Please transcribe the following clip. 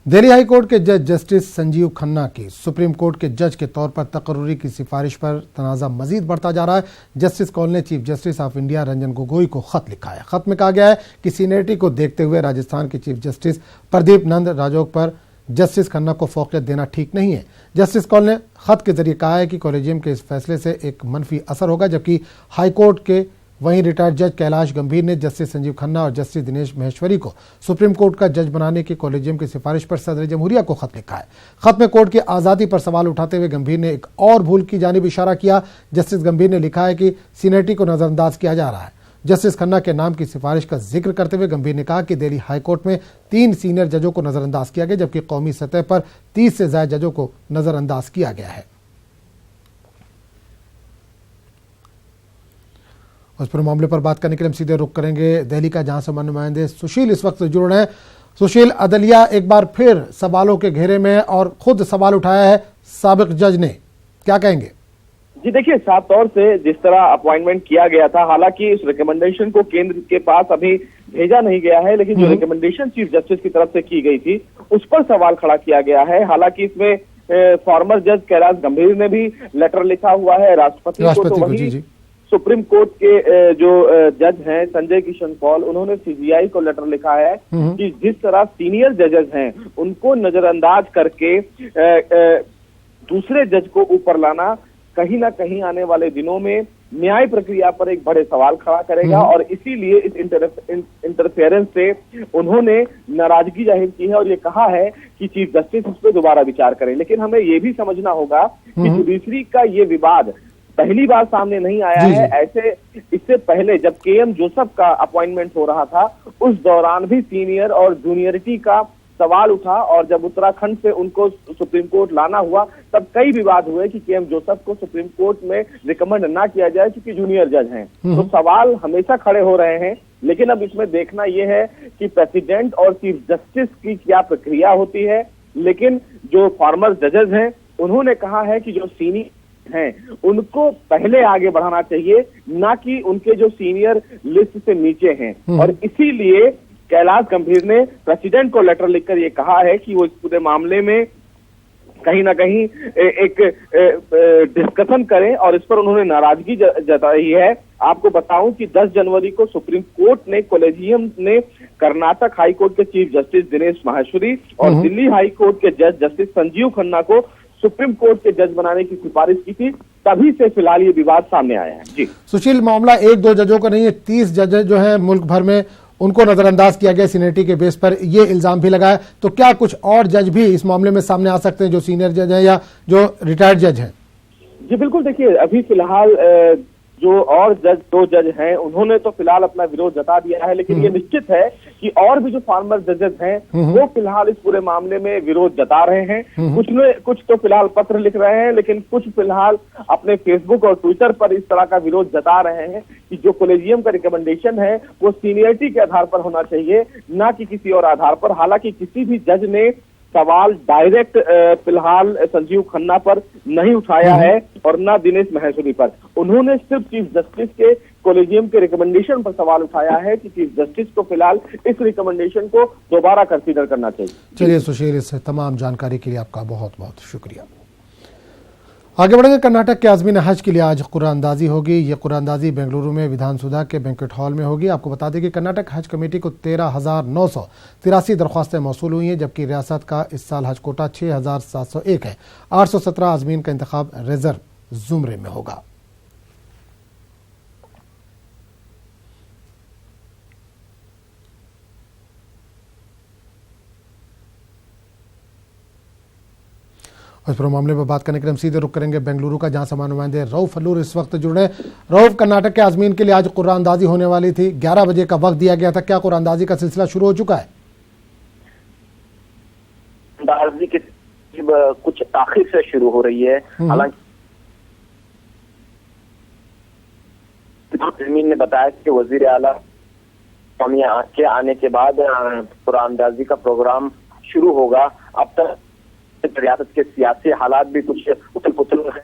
Delhi high court के जज justice Sanjeev Khanna की सुप्रीम कोर्ट के जज के तौर पर तकर्रुरी की सिफारिश पर तनाज़ा मजीद बढ़ता जा रहा है। जस्टिस कौल ने chief justice of India Ranjan Gogoi को खत लिखा है। खत में कहा गया है कि सीनियरिटी को देखते हुए राजस्थान के चीफ जस्टिस प्रदीप नंद राजौग पर जस्टिस खन्ना को फौकियत देना ठीक नहीं है। जस्टिस कौल ने खत के जरिए कहा है कि कॉलेजियम के इस फैसले से एक मनफी असर होगा, जबकि हाईकोर्ट के वहीं रिटायर्ड जज कैलाश गंभीर ने जस्टिस संजीव खन्ना और जस्टिस दिनेश महेश्वरी को सुप्रीम कोर्ट का जज बनाने की कॉलेजियम की सिफारिश पर सदर जमहूरिया को खत लिखा है। खत में कोर्ट की आज़ादी पर सवाल उठाते हुए गंभीर ने एक और भूल की जानिब इशारा किया। जस्टिस गंभीर ने लिखा है कि सीनियरिटी को नजरअंदाज किया जा रहा है। जस्टिस खन्ना के नाम की सिफारिश का जिक्र करते हुए गंभीर ने कहा कि दिल्ली हाईकोर्ट में 3 सीनियर जजों को नजरअंदाज किया गया, जबकि कौमी सतह पर 30 से ज्यादा जजों को नजरअंदाज किया गया है। उस पर मामले पर बात करने के लिए हम सीधे रुख करेंगे दिल्ली का, जहां से नुमाइंदे सुशील इस वक्त जुड़ रहे हैं। सुशील, अदलिया एक बार फिर सवालों के घेरे में और खुद सवाल उठाया है साबिक जज ने, क्या कहेंगे? जी देखिए, साफ तौर से जिस तरह अपॉइंटमेंट किया गया था, हालांकि इस रिकमेंडेशन को केंद्र के पास अभी भेजा नहीं गया है, लेकिन जो रिकमेंडेशन चीफ जस्टिस की तरफ से की गई थी उस पर सवाल खड़ा किया गया है। हालांकि इसमें फॉर्मर जज कैलाश गंभीर ने भी लेटर लिखा हुआ है राष्ट्रपति को, तो वही सुप्रीम कोर्ट के जो जज हैं संजय किशन कौल, उन्होंने सीजीआई को लेटर लिखा है कि जिस तरह सीनियर जजेस हैं उनको नजरअंदाज करके दूसरे जज को ऊपर लाना कहीं ना कहीं आने वाले दिनों में न्याय प्रक्रिया पर एक बड़े सवाल खड़ा करेगा, और इसीलिए इस इंटरफेरेंस से उन्होंने नाराजगी जाहिर की है और ये कहा है कि चीफ जस्टिस इस पर दोबारा विचार करें। लेकिन हमें ये भी समझना होगा कि जुडिशरी का ये विवाद पहली बार सामने नहीं आया है। ऐसे इससे पहले जब केएम जोसेफ का अपॉइंटमेंट हो रहा था उस दौरान भी सीनियर और जूनियरिटी का सवाल उठा, और जब उत्तराखंड से उनको सुप्रीम कोर्ट लाना हुआ तब कई विवाद हुए कि केएम जोसेफ को सुप्रीम कोर्ट में रिकमेंड ना किया जाए क्योंकि जूनियर जज हैं। तो सवाल हमेशा खड़े हो रहे हैं, लेकिन अब इसमें देखना यह है कि प्रेसिडेंट और चीफ जस्टिस की क्या प्रक्रिया होती है। लेकिन जो फॉर्मर जजेस हैं उन्होंने कहा है कि जो सीनियर हैं उनको पहले आगे बढ़ाना चाहिए, ना कि उनके जो सीनियर लिस्ट से नीचे हैं। और इसीलिए कैलाश गंभीर ने प्रेसिडेंट को लेटर लिखकर ये कहा है कि वो इस पूरे मामले में कहीं ना कहीं एक डिस्कशन करें, और इस पर उन्होंने नाराजगी जताई है। आपको बताऊं कि 10 जनवरी को सुप्रीम कोर्ट ने कॉलेजियम ने कर्नाटक हाई कोर्ट के चीफ जस्टिस दिनेश माहेश्वरी और दिल्ली हाई कोर्ट के जज जस्टिस संजीव खन्ना को सुप्रीम कोर्ट के जज बनाने की सिफारिश की थी। तभी से फिलहाल ये विवाद सामने आया है। जी सुशील, मामला 1-2 जजों का नहीं है, 30 जज जो हैं मुल्क भर में, उनको नजरअंदाज किया गया सीनियरिटी के बेस पर, ये इल्जाम भी लगाया। तो क्या कुछ और जज भी इस मामले में सामने आ सकते हैं जो सीनियर जज हैं या जो रिटायर्ड जज हैं? जी बिल्कुल, देखिए अभी फिलहाल जो और दो जज हैं उन्होंने तो फिलहाल अपना विरोध जता दिया है, लेकिन ये निश्चित है कि और भी जो फॉर्मर जजेस हैं वो फिलहाल इस पूरे मामले में विरोध जता रहे हैं। कुछ तो फिलहाल पत्र लिख रहे हैं, लेकिन कुछ फिलहाल अपने फेसबुक और ट्विटर पर इस तरह का विरोध जता रहे हैं कि जो कॉलेजियम का रिकमेंडेशन है वो सीनियरिटी के आधार पर होना चाहिए, ना कि किसी और आधार पर। हालांकि किसी भी जज ने सवाल डायरेक्ट फिलहाल संजीव खन्ना पर नहीं उठाया है और ना दिनेश महेश्वरी पर। उन्होंने सिर्फ चीफ जस्टिस के कॉलेजियम के रिकमेंडेशन पर सवाल उठाया है कि चीफ जस्टिस को फिलहाल इस रिकमेंडेशन को दोबारा कंसीडर करना चाहिए। चलिए सुशील, इस तमाम जानकारी के लिए आपका बहुत बहुत शुक्रिया। आगे बढ़ेंगे। कर्नाटक के आज़मीन हज के लिए आज कुरानंदाजी होगी। ये कुरानंदाजी बेंगलुरु में विधानसौधा के बैंक्वेट हॉल में होगी। आपको बता दें कि कर्नाटक हज कमेटी को 13,983 दरख्वास्तें मौसूल हुई हैं, जबकि रियासत का इस साल हज कोटा 6,701 है। 817 आज़मीन का इंतखाब रिजर्व जुमरे में होगा। इस पर मामले पर बात करने के लिए हम सीधे रुख करेंगे बेंगलुरु का, जहां से नुमाइंदे रऊफ अल्लूर इस वक्त जुड़े। रऊफ, कर्नाटक के आज़मीन के लिए आज कुरानंदाजी होने वाली थी, 11 बजे का वक्त दिया गया था, क्या कुरानंदाजी का सिलसिला शुरू हो चुका है? कुरानंदाजी की कुछ ताखीर से शुरू हो रही है। हालांकि आज़मीन ने बताया कि वजीर आला के आने के बाद कुरानंदाजी का प्रोग्राम शुरू होगा। अब तक रियासत के सियासी हालात भी कुछ उथल पुथल है।